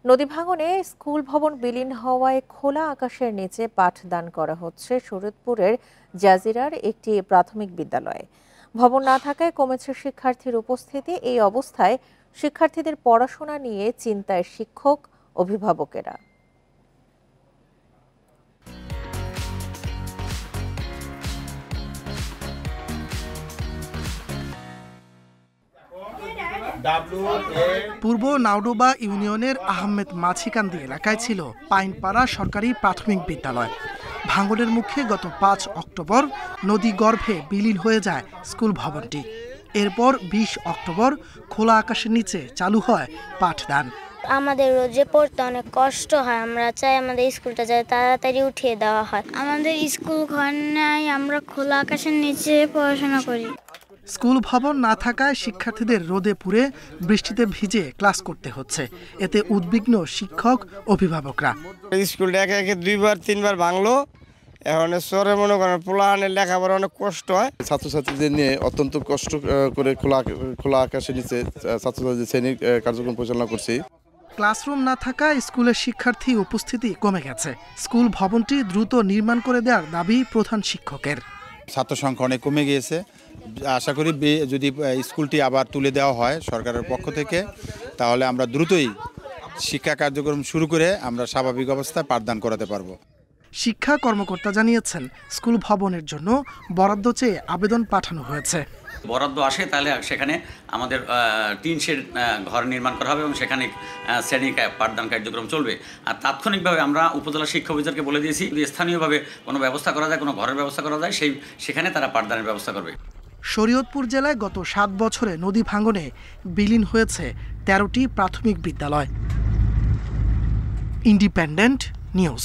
নদী ভাঙনে স্কুল ভবন বিলীন হওয়ায় খোলা আকাশের নিচে পাঠদান করা হচ্ছে শরীয়তপুরের জাজিরার একটি প্রাথমিক বিদ্যালয়ে। ভবন না থাকায় কমেছে শিক্ষার্থীর উপস্থিতি। এই অবস্থায় শিক্ষার্থীদের পড়াশোনা নিয়ে চিন্তায় শিক্ষক, অভিভাবকেরা। পূর্ব নাওডোবা ইউনিয়নের আহমেদ মাছিকান্দি এলাকায় ছিল পাইনপাড়া সরকারি প্রাথমিক বিদ্যালয়। ভাঙনের মুখে গত ৫ অক্টোবর নদী গর্ভে বিলীন হয়ে যায় স্কুল ভবনটি। এরপর ২০ অক্টোবর খোলা আকাশের নিচে চালু হয় পাঠদান। আমাদের রোজে পড়তে অনেক কষ্ট হয়, আমরা চাই আমাদের স্কুলটা যাতে তাড়াতাড়ি উঠিয়ে দেওয়া হয়। আমাদের স্কুল ঘর নাই, আমরা খোলা আকাশের নিচে পড়াশোনা করি। স্কুল ভবন না থাকায় শিক্ষার্থীদের রোদে পুড়ে বৃষ্টিতে ভিজে ক্লাস করতে হচ্ছে। এতে উদ্বিগ্ন শিক্ষক, অভিভাবকরা। স্কুলটা একে একে ২-৩ বার ভাঙলো। এখন শহরে মনে করেন পোলাহানের লেখাপড়া অনেক কষ্ট হয়। ছাত্রছাত্রীদের নিয়ে অত্যন্ত কষ্ট করে খোলা আকাশের নিচে ছাত্রছাত্রীদের শ্রেণীর কার্যক্রম পরিচালনা করছি। ক্লাসরুম না থাকায় স্কুলের শিক্ষার্থী উপস্থিতি কমে গেছে। স্কুল ভবনটি দ্রুত নির্মাণ করে দেওয়ার দাবি প্রধান শিক্ষকের। ছাত্র সংখ্যা অনেক কমে গিয়েছে। আশা করি যদি স্কুলটি আবার তুলে দেওয়া হয় সরকারের পক্ষ থেকে, তাহলে আমরা দ্রুতই শিক্ষা কার্যক্রম শুরু করে আমরা স্বাভাবিক অবস্থায় পাঠদান করাতে পারবো। শিক্ষা কর্মকর্তা জানিয়েছেন, স্কুল ভবনের জন্য বরাদ্দ চেয়ে আবেদন পাঠানো হয়েছে। বরাদ্দ আসে তাহলে সেখানে আমাদের টিন শেড ঘর নির্মাণ করা হবে এবং সেখানে শ্রেণী পাঠদান কার্যক্রম চলবে। আর তাৎক্ষণিকভাবে আমরা উপজেলা শিক্ষা অফিসারকে বলে দিয়েছি, যদি স্থানীয়ভাবে কোনো ব্যবস্থা করা যায়, কোনো ঘরের ব্যবস্থা করা যায়, সেখানে তারা পাঠদানের ব্যবস্থা করবে। শরীয়তপুর জেলায় গত ৭ বছরে নদী ভাঙনে বিলীন হয়েছে ১৩টি প্রাথমিক বিদ্যালয়। Independent news.